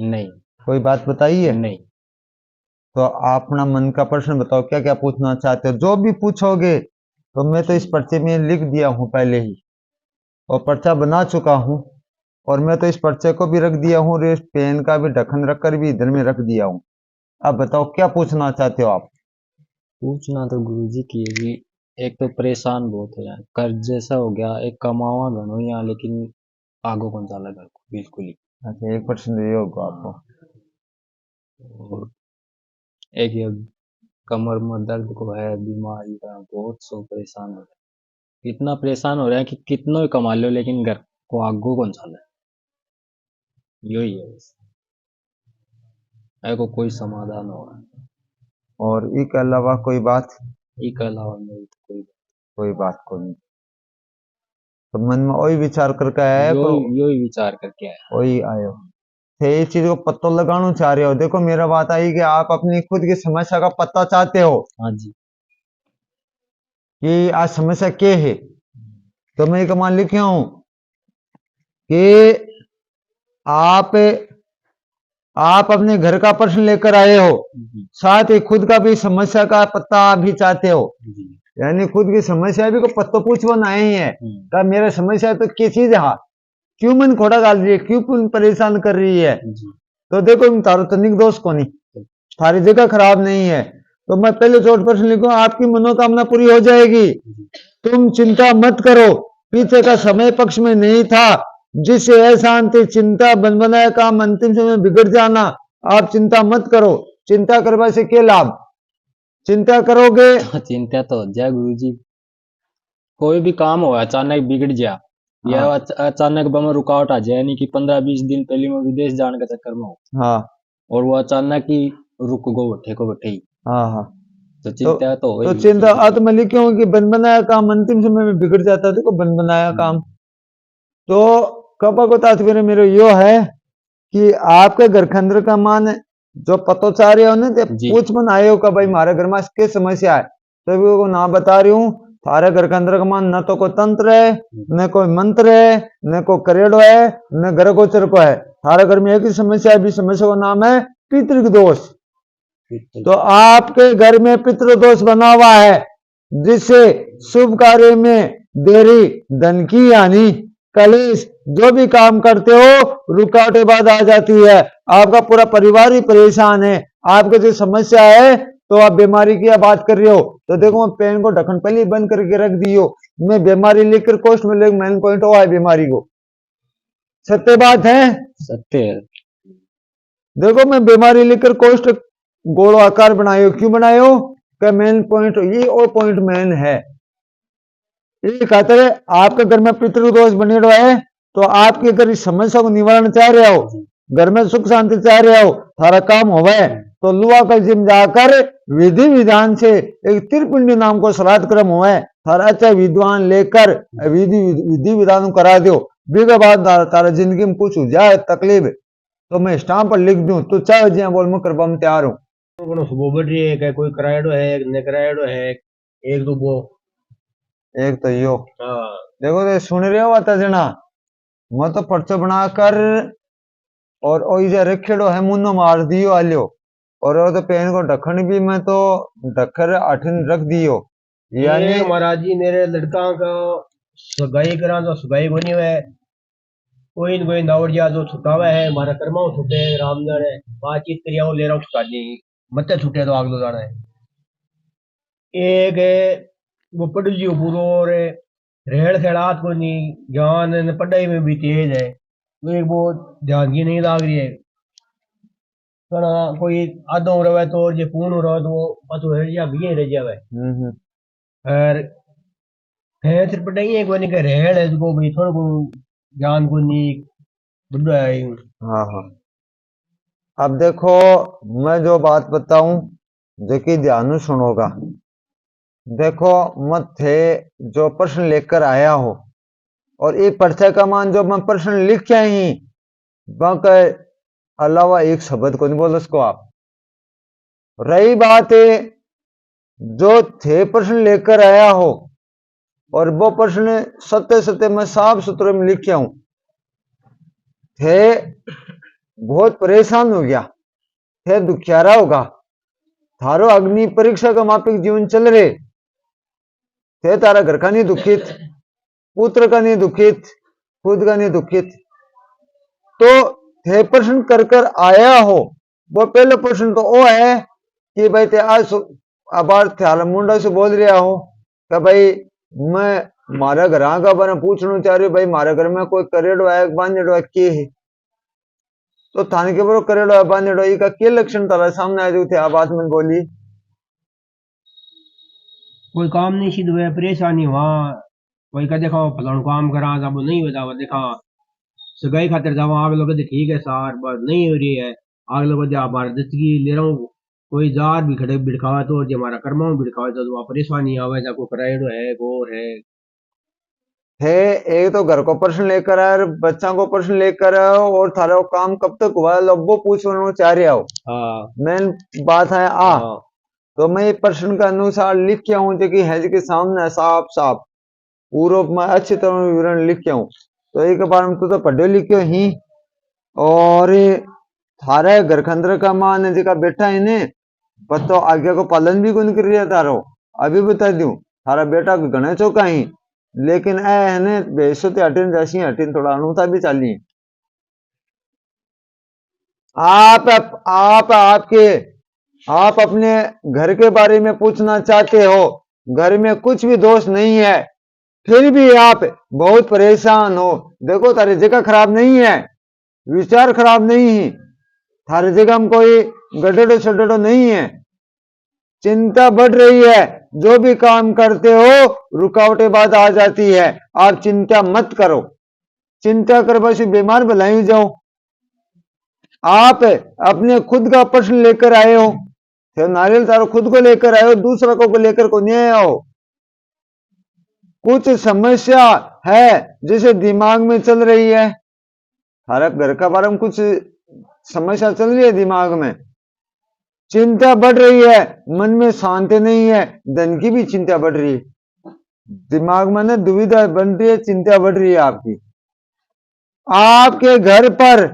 नहीं। कोई बात बताइए। नहीं। तो आप अपना मन का प्रश्न बताओ, क्या क्या पूछना चाहते हो, जो भी पूछोगे। तो मैं तो इस पर्चे में लिख दिया हूँ पहले ही, और पर्चा बना चुका हूँ। और मैं तो इस पर्चे को भी रख दिया हूँ, और इस पेन का भी ढक्कन रखकर भी इधर में रख दिया हूँ। अब बताओ क्या पूछना चाहते हो आप। पूछना तो गुरुजी की है कि एक तो परेशान बहुत हो जाए, कर्ज जैसा हो गया, एक कमावा घणो यहाँ, लेकिन आगो कौन साला घर को बिल्कुल ही। अच्छा, एक प्रश्न ये होगा आपको। और एक ये कमर में दर्द को है, बीमारी का बहुत सो परेशान हो रहा है, इतना परेशान हो रहा है कि कितना भी कमा लो लेकिन घर को आगो कौन साला है, यही है बस। को कोई समाधान हो रहा है। और इसके अलावा कोई बात। इसके अलावा मेरी तो कोई बात को नहीं। तो मन में वही विचार करके आया है यो को। यो ही विचार करके आया। वही आयो थे, इस चीज को पत्तो लगाना चाह रहे हो। देखो मेरा बात आई कि आप अपनी खुद की समस्या का पता चाहते हो हाँ जी। कि आज समस्या क्या है। तो मैं एक मान लिखा हूं कि आप आप अपने घर का प्रश्न लेकर आए हो, जी। साथ ही खुद का भी समस्या का पता भी चाहते हो। जी। यानी खुद की समस्या भी को पत्तो पूछवाना आए ही है हम्म। का मेरा समस्या तो क्या चीज है, क्यों मन खोड़ा डाल रही है, क्यों मन परेशान कर रही है। जी। तो देखो तारो तनिक दोष को नहीं, थारी जगह खराब नहीं है। तो मैं पहले चोट प्रश्न लिखूं, आपकी मनोकामना पूरी हो जाएगी, जी। तुम चिंता मत करो, पीछे का समय पक्ष में नहीं था, जिससे अशांति चिंता बन बनाया काम अंतिम समय बिगड़ जाना। आप चिंता मत करो, चिंता करने से क्या लाभ, चिंता करोगे। चिंता तो हो जाए गुरुजी, कोई भी काम हो अचानक बिगड़ जा, या हाँ अचानक बम रुकावट आ जाए, यानी कि 15-20 दिन पहले मैं विदेश जाने के चक्कर में हूँ, हाँ और वो अचानक ही रुक गो बैठे को बैठे ही, हाँ हाँ। तो तो चिंता तो तो होगी चिंता गुरुजी। आत्म लिखे हो कि बन बनाया काम अंतिम समय में बिगड़ जाता है। देखो बन बनाया काम, तो कपा को तात्पर्य मेरा यो है कि आपके घर के अंदर का मान जो पतो चाह रहे हो ना, ते जी। पूछ मन आए हो का भाई हमारे घर में क्या समस्या है। तो भी वो ना बता रही हूँ, थारे घर के अंदर का मान न तो कोई तंत्र है, न कोई मंत्र है, न कोई करेड़ो है, न घर गोचर को है। थारे घर में एक ही समस्या है, भी समस्या का नाम है पितृ दोष। तो आपके घर में पितृ दोष बना हुआ है, जिससे शुभ कार्य में देरी, धन की हानि, कलेश, जो भी काम करते हो रुकावटें बाद आ जाती है। आपका पूरा परिवार ही परेशान है। आपके जो समस्या है, तो आप बीमारी की बात कर रहे हो। तो देखो मैं पेन को ढक्कन पहले बंद करके रख दियो, मैं बीमारी लिखकर कोष्ट में लेकर मेन पॉइंट हुआ है बीमारी को। सत्य बात है, सत्य है। देखो मैं बीमारी लिखकर कोष्ट गोल आकार बनायो, क्यों बनायो का मेन पॉइंट ये और पॉइंट मेन है। ये कहते हैं आपके घर में पितृदोष बने हुए है, तो आपके अगर इस समस्या को निवारण चाह रहे हो, घर में सुख शांति चाह रहे हो, सारा काम होवे, तो लुआ का जिम जाकर विधि विधान से एक त्रिपिंडी नाम को श्राद्ध क्रम हुआ, सारा अच्छा विद्वान लेकर विधि विधान करा दो। बीघा बाद तारा जिंदगी में कुछ हो जाए तकलीफ, तो मैं स्टाम्प पर लिख दूं, तो चाहे जिया बोल मैं करवा में तैयार हूँ। कोई करायडो है, न करायडो है, एक दो वो। एक तो यो हाँ। देखो तो सुन रहे हो आता जना, मैं तो पर्चो बनाकर और ओ इधर रखेड़ो है मुन्नो मार दियो आलियो, और वो तो पेन को ढक्कन भी मैं तो ढक्कर अठन रख दियो। यानी ये महाराज जी मेरे लड़का का सगाई करा, तो सगाई बनी हुआ है, कोई न कोई दौड़ जा जो छुटावा है, हमारा कर्मा छुटे राम जाने, बातचीत करिया ले रहा हूँ छुटा दी, मत छुटे तो आग दो जाना है। एक है वो पढ़ लियो पूरो, और रेड़ खेड़ात को नहीं, ज्ञान न पढ़ाई में भी तेज है, वो एक वो ध्यान की नहीं लाग रही है। कना कोई आधो रहे तो जे पूर्ण रहे तो वो पाछो रह जा भी रह जावे। और है सिर्फ पढ़ाई है कोई नहीं के रेड़ है इसको भी थोड़ा को ज्ञान को नहीं बुढ़ा है। हाँ हाँ। अब देखो मैं जो बात बताऊं, देखिए ध्यान से सुनोगा। देखो मत थे जो प्रश्न लेकर आया हो, और ये पर्चा का मान जो मैं प्रश्न लिख के आई, बाकी अलावा एक शब्द को नहीं बोलो उसको आप। रही बात है जो थे प्रश्न लेकर आया हो, और वो प्रश्न सत्य सत्य मैं साफ सुथरे में लिख के आऊं थे, बहुत परेशान हो गया, थे दुखियारा होगा, थारो अग्नि परीक्षा का मापिक जीवन चल रहे थे, तारा घर का नहीं दुखित, पुत्र का नहीं दुखित, खुद का नहीं दुखित, तो थे प्रश्न कर आया हो। वो पहले प्रश्न तो वो है कि भाई ते आज आबार थे मुंडा से बोल रहा हो कि भाई मैं मारा घर का बारे पूछना चाह रही हूँ, भाई मारे घर में कोई करेड़ो है बांधेड़ो है के है, तो थाने के बरो करेड़ो है बांधेड़ो का के लक्षण तारा सामने आ जो थे आवाज में बोली कोई काम नहीं सिद्ध हुआ, परेशानी हुआ, कोई का देखो फलानु काम करा जब नहीं हो जावा, देखा सगाई खातिर जावा आग लोग ठीक है सार बात नहीं हो रही है, आग लोग हमारे दस्तगी ले रहा हूँ, कोई जार भी खड़े बिड़कावा तो जो हमारा कर्मा बिड़कावा तो वहाँ परेशानी आवे, जा को कराएड़ो है गोर है। एक तो घर को प्रश्न लेकर आए और बच्चा को प्रश्न लेकर आओ और थारा काम कब तक हुआ वो पूछना चाह रहे हो। हाँ मेन बात है हाँ तो मैं ये प्रश्न के अनुसार लिख के आऊं कि है के सामने साफ साफ पूर्व में अच्छी तरह विवरण लिख के आऊं, तो एक बार में तो पढ़े लिखे ही और थारे घर के अंदर का मां ने जगह बैठा है ने पतो आज्ञा को पालन भी कौन कर रहा तारो, अभी बता दूं थारा बेटा घने चौका ही, लेकिन ए है ने बेसोते हटिन जैसी हटिन थोड़ा अनूठा भी चाली आप अपने घर के बारे में पूछना चाहते हो, घर में कुछ भी दोष नहीं है, फिर भी आप बहुत परेशान हो। देखो तारी जगह खराब नहीं है, विचार खराब नहीं है, थारी जगह में कोई गड्ढो सड्ढो नहीं है, चिंता बढ़ रही है, जो भी काम करते हो रुकावटें बाद आ जाती है, आप चिंता मत करो, चिंता कर बस बीमार भलाई जाओ। आप अपने खुद का प्रश्न लेकर आए हो, तो नारियल तारो खुद को लेकर आए हो, दूसरा को लेकर को नहीं आए हो। कुछ समस्या है जिसे दिमाग में चल रही है, हमारा घर का बारे में कुछ समस्या चल रही है दिमाग में, चिंता बढ़ रही है, मन में शांति नहीं है, धन की भी चिंता बढ़ रही है, दिमाग में ना दुविधा बन रही है, चिंता बढ़ रही है आपकी। आपके घर पर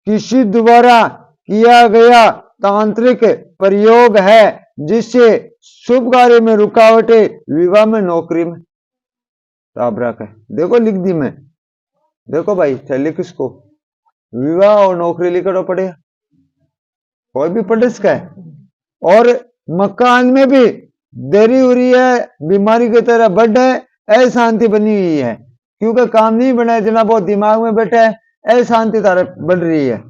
किसी द्वारा किया गया तांत्रिक प्रयोग है जिससे शुभ कार्य में रुकावटें, विवाह में नौकरी में टाबरा का देखो लिख दी मैं, देखो भाई लिख इसको, विवाह और नौकरी लिखो पड़े, कोई भी पढ़ इसका है। और मकान में भी देरी हो रही है, बीमारी की तरह बढ़ है, अशांति बनी हुई है, क्योंकि काम नहीं बना है, जना बहुत दिमाग में बैठा है, अशांति तारा बढ़ रही है।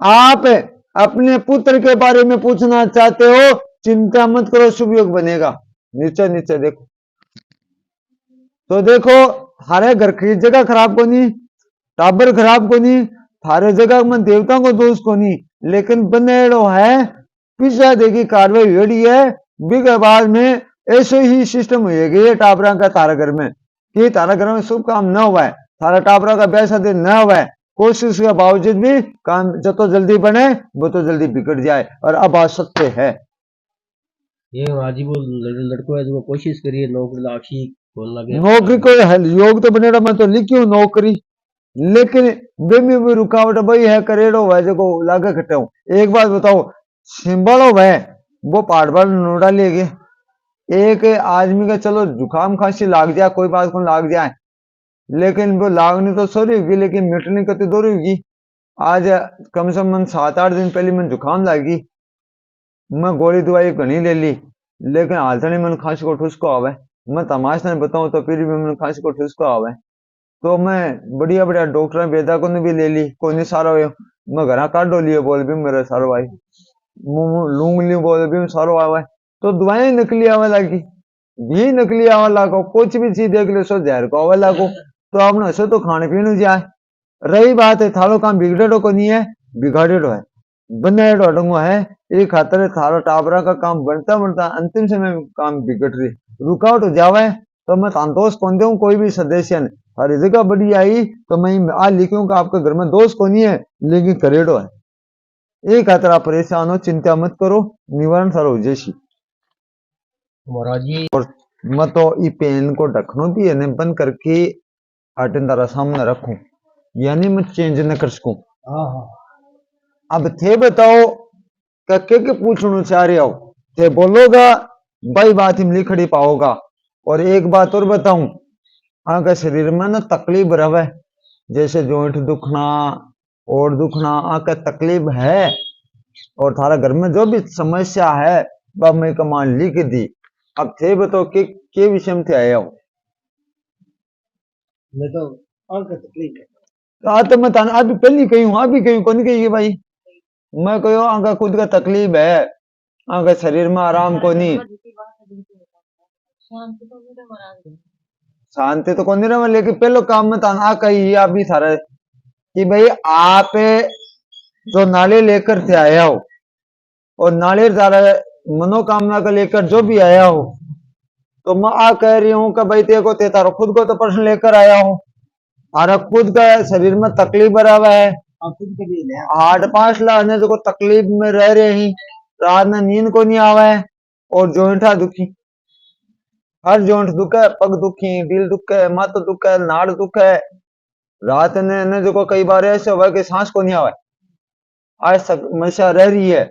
आप अपने पुत्र के बारे में पूछना चाहते हो, चिंता मत करो, शुभ योग बनेगा। नीचे नीचे देखो, तो देखो थारे घर की जगह खराब को नहीं, टाबर खराब को नहीं, थारे जगह में देवता को दोष को नहीं, लेकिन बनेड़ो है पीछा देखी कार्रवाई हुई है, बिग बाद में ऐसे ही सिस्टम हुएगी टाबरा का तारा घर में कि तारा घर में शुभ काम न हुआ है, थारा टाबरा का ब्याह शादी न हुआ है, कोशिश के बावजूद भी काम जो तो जल्दी बने वो तो जल्दी बिगड़ जाए, और अब आ सकते हैं। ये आज वो लड़को है जो कोशिश करिए नौकरी लाखी बोलना के नौकरी को योग तो बनेड़ा, मैं तो लिखी हूँ नौकरी, लेकिन बेमी भी रुकावट भाई है, करेड़ो है जो लागे खट्टे हूँ। एक बात बताओ, सिंबलो है वो पहाड़ पर नोड़ा ले गए, एक आदमी का चलो जुकाम खांसी लाग जाए कोई बात को लाग जाए, लेकिन वो लागनी तो सॉरी होगी, लेकिन मिटने कती दूरी होगी। आज कम से कम 7-8 दिन पहले मैं जुकाम लागी, मैं गोली दवाई घनी ले ली, लेकिन हाल तक मैंने खांसी को ठुसको आवे, मैं तमाशा नहीं बताऊं तो फिर भी मैंने खांसी को ठुसको आवे, तो मैं बढ़िया बढ़िया डॉक्टर वेदा को भी ले ली, कोई नहीं सारा हुआ, मैं घर काटो लिए बोल भी मेरे सारो आई, लूंग ली बोल भी सारो आवे, तो दवाएं नकली आवे लगी, घी नकली आवे लागो, कुछ भी चीज देख लो सो जहर को आवे लागो, तो आपने ऐसे तो खाने पीने जाए। रही बात है थारो काम बिगड़ेड़ो को नहीं है, बिगाड़ेड़ो है, बनेड़ो डंगो है, एक खातर थारो टाबरा का काम बनता बनता अंतिम समय में काम बिगड़ रही, रुकावट हो जावे तो मैं संतोष कौन दूं कोई भी सदस्य ने, हर जगह बड़ी आई तो मैं आज लिखूं कि आपके घर में दोष को नहीं है, लेकिन करेड़ो है। एक खातर आप परेशान हो, चिंता मत करो, निवारण सारो जैसी महाराज जी। और मैं तो ई पेन को ढकनो भी है बंद करके आटन तारा सामने रखूं, यानी मैं चेंज न कर सकूं, हाँ हाँ अब थे बताओ के पूछना चाह रहे हो, थे बोलोगा भाई बात हम लिखड़ी पाओगा। और एक बात और बताऊं, आगे शरीर में ना तकलीफ रहे, जैसे जॉइंट दुखना और दुखना आके तकलीफ है, और थारा घर में जो भी समस्या है वह मैं कमान लिख दी। अब थे बताओ के विषय में थे आए हो। मैं तो आंख तकलीफ है। तो मैं ताना अभी पहली कही हूँ, अभी कही कौन कही भाई, मैं कहो आगे खुद का तकलीफ है, आगे शरीर में आराम को नहीं, शांति तो कौन नहीं रहा, लेकिन पहले काम में ताना कही अभी थारा कि भाई आप जो नाले लेकर थे आया हो, और नाले तारा मनोकामना को लेकर जो भी आया हो, तो मैं आ कह रही हूँ कि भाई तेको ते तारो खुद को तो प्रश्न लेकर आया हूँ, और खुद का शरीर में तकलीफ बना हुआ है, खुद के लिए ले 8-5 लाख जो तकलीफ में रह रहे हैं, रात में नींद को नहीं आवा है, और जोइंठा दुखी, हर जोइंट दुखे, पग दुखी, दिल दुखे, माथा दुखे, नाड़ दुखे, रात ने जो कई बार ऐसे हुआ कि सांस को नहीं आवा, आज समस्या रह रही है,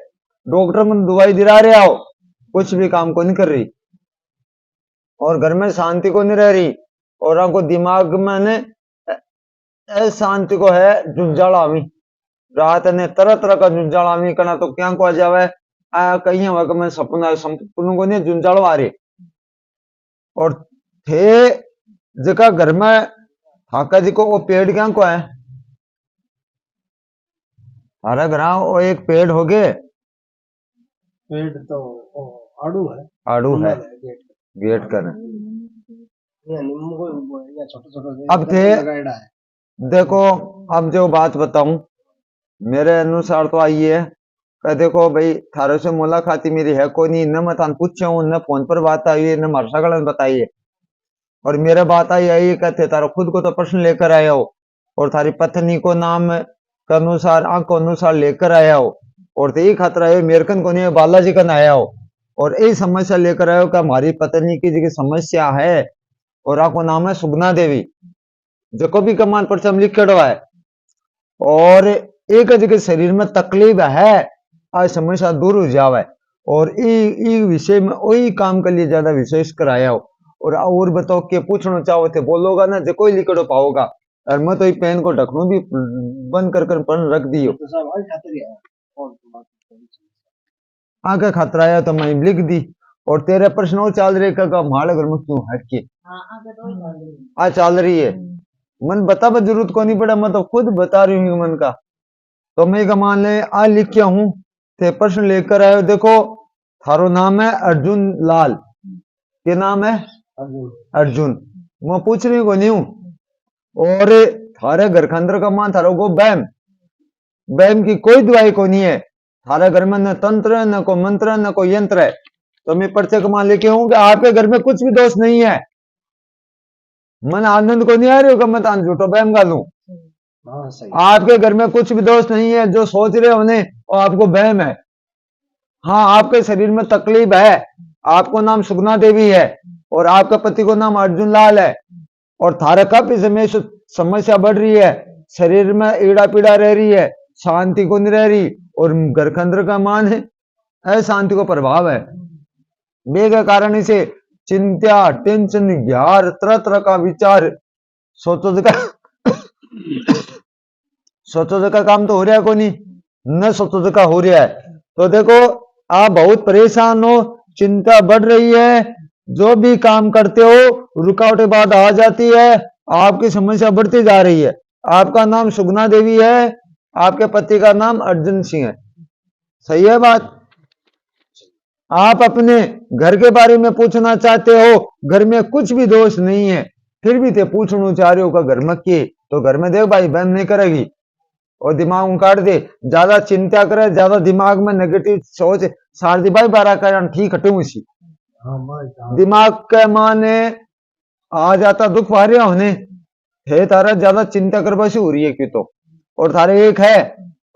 डॉक्टर में दवाई दिला रहे हो, कुछ भी काम को नहीं कर रही, और घर में शांति को नहीं रह रही, और आपको दिमाग में ने शांति को है जुंझाड़ावी, रात ने तरह तरह का जुंझाड़ावी करना, तो क्या को आ जावे कहीं हुआ कि मैं सपना सपनों को नहीं जुंझाड़ो आ रही। और थे जगह घर में हाका जी को वो पेड़ क्या को है, हमारा घर वो एक पेड़ हो गए, पेड़ तो आड़ू है, आड़ू है गेट कर, नींबू को या छोटे अब थे लगाएड़ा है। देखो अब जो बात बताऊं मेरे अनुसार तो आई है कि देखो भाई थारे से मुलाकाती मेरी है कोई नहीं, न मैं थान पूछा हूं, न फोन पर बात आई है, न मार सकल बताई है, और मेरे बात आई कहते तारो खुद को तो प्रश्न लेकर आया हो, और थारी पत्नी को नाम के अनुसार आंख को अनुसार लेकर आया हो, और तो ये खतरा है मेरे कन को नहीं बालाजी कन आया हो, और यही समस्या लेकर आया हो कि हमारी पत्नी की जो समस्या है, और आपको नाम है सुगना देवी, जो भी कमान पर चम लिखा है, और एक जगह शरीर में तकलीफ है, आज समस्या दूर हो जावे, और ई विषय में वही काम के लिए ज्यादा विशेष कराया हो। और बताओ के पूछना चाहो थे बोलोगा ना जो कोई लिखड़ो पाओगा, और मैं तो ये पेन को ढकनू भी बंद कर पन रख दियो, आगे खतरा आया तो मैं लिख दी, और तेरे प्रश्न वो चल रहे का हमारे घर में क्यों हटके आ चल रही है, मन बता जरूरत को नहीं पड़ा, मैं तो खुद बता रही हूँ मन का। तो मैं मान ले आ लिख के हूं, थे प्रश्न लेकर आयो, देखो थारो नाम है अर्जुन लाल, के नाम है अर्जुन, मैं पूछ रही को नहीं हूं, और थारे घर के अंदर का मान थारो को बैम बैम की कोई दवाई को नहीं है, थारे घर में न तंत्र न को मंत्र न को यंत्र है, तो मैं पर्चे को मान लेके हूं कि आपके घर में कुछ भी दोष नहीं है, मन आनंद को नहीं आ रही होगा, मैं तो झूठो बैम गालू, आपके घर में कुछ भी दोष नहीं है, जो सोच रहे होने वो आपको वहम है। हाँ आपके शरीर में तकलीफ है, आपको नाम सुगना देवी है, और आपका पति को नाम अर्जुन लाल है, और थारे काफी समय से समस्या बढ़ रही है, शरीर में ईड़ा पीड़ा रह रही है, शांति को नहीं रह रही, और घर के अंदर का मान है अशांति को प्रभाव है, बे के कारण इसे चिंता टेंशन ग्यार तरह तरह का विचार, सोचो का काम तो हो रहा है को नहीं, न सोचो का हो रहा है, तो देखो आप बहुत परेशान हो, चिंता बढ़ रही है, जो भी काम करते हो रुकावटें बाद आ जाती है, आपकी समस्या बढ़ती जा रही है, आपका नाम सुगना देवी है, आपके पति का नाम अर्जुन सिंह है, सही है बात। आप अपने घर के बारे में पूछना चाहते हो, घर में कुछ भी दोष नहीं है, फिर भी थे पूछना चाह रहे हो का घर में के, तो घर में देख भाई बहन नहीं करेगी, और दिमाग में काट दे, ज्यादा चिंता करे, ज्यादा दिमाग में नेगेटिव सोच शारदी भाई बारा कर ठीक हटू इसी दिमाग के माने आ जाता दुख पा रहे होने है, तारा ज्यादा चिंता करवा से हो रही है क्यों, तो और थारे एक है,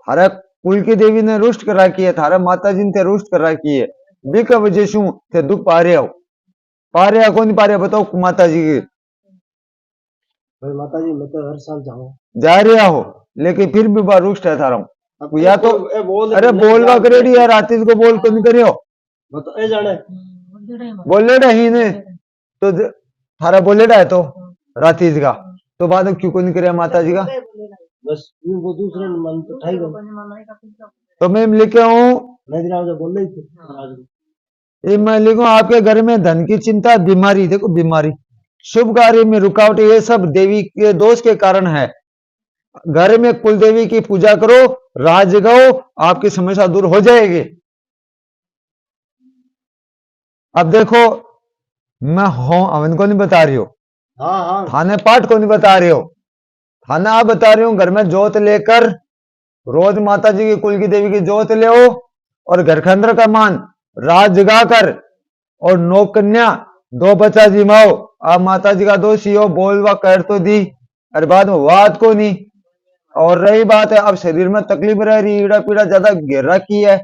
थारा कुल की देवी ने रुष्ट कर रखी है, थारा माता जी ने रुष्ट कर रखी है, बिका वजह शू थे दुख पा रहे हो, कौन पा रहे बताओ माता जी की। माता जी मैं तो हर साल जाऊं जा रहा हो, लेकिन फिर भी बार रुष्ट है थारा हूँ। अब या तो ए बोल अरे बोलवा करेडी यार, राती को बोल को नहीं करियो, तो ए जाने बोले ही ने तो थारा बोले है तो राती का, तो बाद में क्यों को नहीं करे माता जी का? बस वो दूसरे मन तो ठाई गो तो मैं लिखे हूँ, नहीं दिना जो बोल रही थी ये मैं लिखूं आपके घर में धन की चिंता, बीमारी, देखो बीमारी, शुभ कार्य में रुकावट, ये सब देवी के दोष के कारण है। घर में कुल देवी की पूजा करो, राज जगाओ, आपकी समस्या दूर हो जाएगी। अब देखो मैं हूं हवन को नहीं बता रही हो, हाँ हाँ थाने पाठ को नहीं बता रही हो, थाने आप बता रही हूं घर में जोत लेकर रोज माता जी की कुल की देवी की जोत ले आओ, और घर के अंदर का मान राज जगाकर और नौ कन्या 2 बच्चा जिमाओ, आप माता जी का दोषी हो, बोलवा कर तो दी, अरे बाद में बात को नहीं। और रही बात है अब शरीर में तकलीफ रह रही, ईड़ा पीड़ा ज्यादा घेरा की है,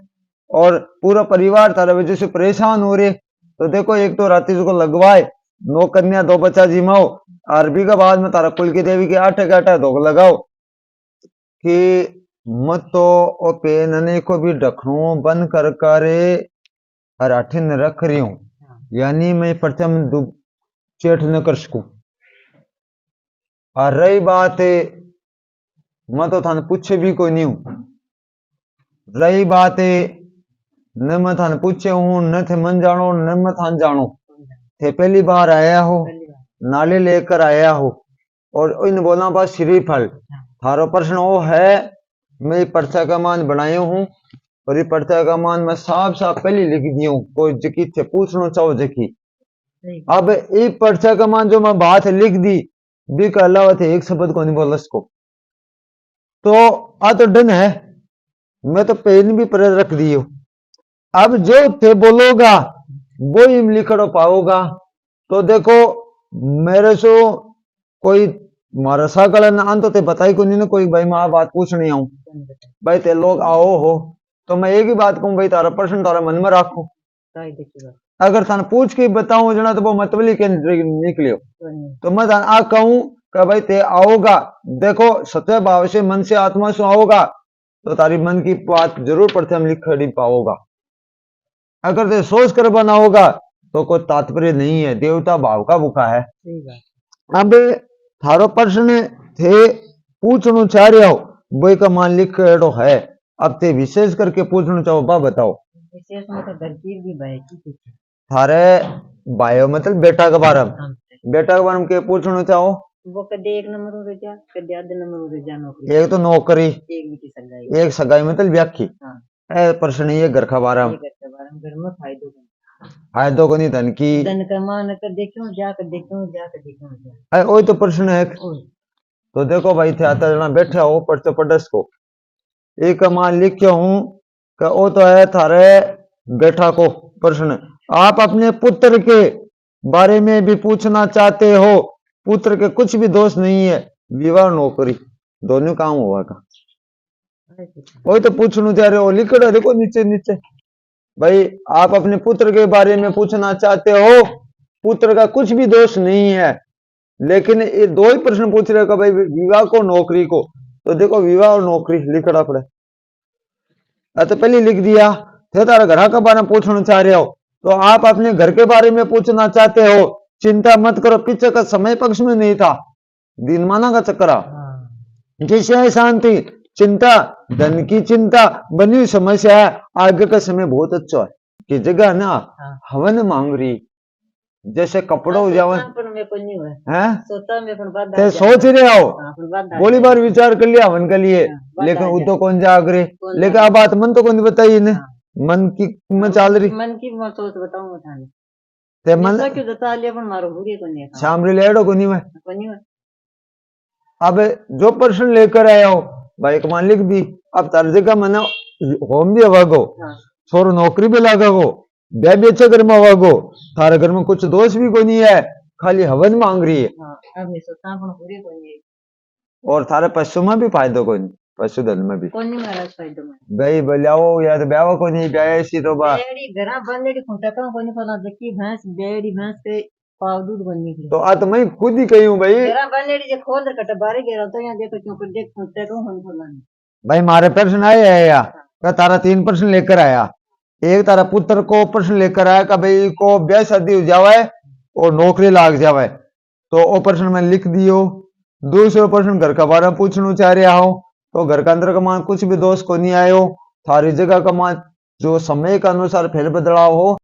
और पूरा परिवार तारा वजह से परेशान हो रहे, तो देखो एक तो रात्रि को लगवाए, 9 कन्या 2 बच्चा जिमाओ, अरबी का बाद में तारा कुल की देवी के 8 के 8 धोख लगाओ कि मत तो ओ पेनने को भी ढखनू बंद कर करे और आठिन रख रही हूं, यानी मैं प्रथम चेठ न कर सकूं। और रही बात है मैं तो थाने पूछे भी कोई नहीं हूं, रही बात है न मैं थाने पूछे हूं, न थे मन जानो न मैं थान जानो, थे पहली बार आया हो, नाले लेकर आया हो, और इन बोला बस श्रीफल, थारो प्रश्न वो है, मैं पर्चा का मान बनाया हूं, और ये पर्चा का मान मैं साफ साफ पहले लिख दिया हूं, कोई जकी थे पूछना चाहो जकी। अब ये पर्चा का मान जो मैं बात लिख दी भी के अलावा थे एक शब्द को नहीं बोला इसको, तो आ तो डन है, मैं तो पेन भी पर रख दियो, अब जो थे बोलोगा वो ही लिखड़ो पाओगा। तो देखो मेरे से कोई मारा साकल आन तो ते बताई को नहीं ना, कोई भाई मैं बात पूछनी आऊं, भाई ते लोग आओ हो, तो मैं एक ही बात कहूं भाई तारा प्रश्न तारा मन में रखो, अगर थाने पूछ के बताऊं जना तो वो मतबली के निकलियो, तो मैं थाने आ कहूं कि भाई ते आओगा, देखो सत्य भाव से मन से आत्मा से आओगा तो तारी मन की बात जरूर प्रथम लिखड़ी पाओगा, अगर ते सोच कर बनाओगा तो कोई तात्पर्य नहीं है, देवता भाव का भूखा है। अब थारो प्रश्न थे पूछना चाह रहे हो वही का मान लिख है, अब ते विशेष करके पूछना चाहो बा बताओ। विशेष में तो दरकीर भी भाई की थारे बायो मतलब बेटा के बारे में, बेटा के बारे में के पूछना चाहो? वो कदे 1 नंबर हो जा, कदे आधे नंबर हो जा, नौकरी एक तो नौकरी, एक की सगाई, एक सगाई मतलब व्याख्या, हाँ ए प्रश्न ये घर का बारे में, घर में फायदो फायदो को नहीं धन की, धन कमान कर देखूं जा कर देखूं जा कर देखूं जा, वही तो प्रश्न है। तो देखो भाई थे आता जना बैठा हो पढ़ते पढ़स को एक मान लिखे हूं कि वो तो है थारे बेटा को प्रश्न, आप अपने पुत्र के बारे में भी पूछना चाहते हो, पुत्र के कुछ भी दोष नहीं है, विवाह नौकरी दोनों काम हुआ का, वही तो पूछना चाह रहे हो, लिख रहे देखो नीचे नीचे, भाई आप अपने पुत्र के बारे में पूछना चाहते हो, पुत्र का कुछ भी दोष नहीं है, लेकिन ये 2 ही प्रश्न पूछ रहे हो भाई विवाह को नौकरी को, तो देखो विवाह और नौकरी लिखना पड़े, तो पहले लिख दिया थे तारा घर के बारे में पूछना चाह रहे हो, तो आप अपने घर के बारे में पूछना चाहते हो, चिंता मत करो, पीछे का समय पक्ष में नहीं था, दिन माना का चक्कर जिसे शांति, चिंता धन की चिंता बनी समस्या है, आगे का समय बहुत अच्छा है कि जगह ना हवन मांग रही, जैसे कपड़ों जावन है ते सोच रहे हो, बोली बार विचार कर लिया हवन के लिए, लेकिन वो तो कौन जागरे, लेकिन अब बात मन तो कौन बताई इन्हें, मन की में चल रही, मन की सोच बताऊं ते मन क्यों बता लिया पर मारो बुरी को नहीं है, शाम रे लेड़ो को नहीं मैं, कोनी में अब जो प्रश्न लेकर आया हो भाई कमान लिख दी, अब तर्ज का मन होम भी हवागो, छोरो नौकरी भी लागो, ब्याह भी अच्छे घर में हवागो, थारे घर में कुछ दोष भी कोई नहीं है, खाली हवन मांग रही है, अब ये सोचता पर बुरी को नहीं है, और थारे पशु में भी फायदो कोई नहीं, पशुधन में भी कोनी महाराज फायदो में भाई बलियाओ या तो ब्याह को नहीं ब्याह ऐसी तो बा बेड़ी घरा बंदेड़ी खुंटा का कोनी पना जकी भैंस बेड़ी भैंस के पाव दूध बन निकले तो आ तो मैं खुद ही कही हूँ भाई। तेरा बनेड़ी जे खोल कट बारे गेरा तो यहाँ देखो क्यों कर देख ते को हम खोलाने भाई मारे प्रश्न आए है या का तारा 3 प्रश्न लेकर आया। एक तारा पुत्र को प्रश्न लेकर आया का भाई को ब्याह शादी हो जावे और नौकरी लाग जावे, तो वो प्रश्न मैं लिख दियो। दूसरा प्रश्न घर का बारे में पूछना चाह रहा हो, तो घर के अंदर का मान कुछ भी दोष को नहीं आयो। थारी जगह का मान जो समय के अनुसार फेर बदलाव हो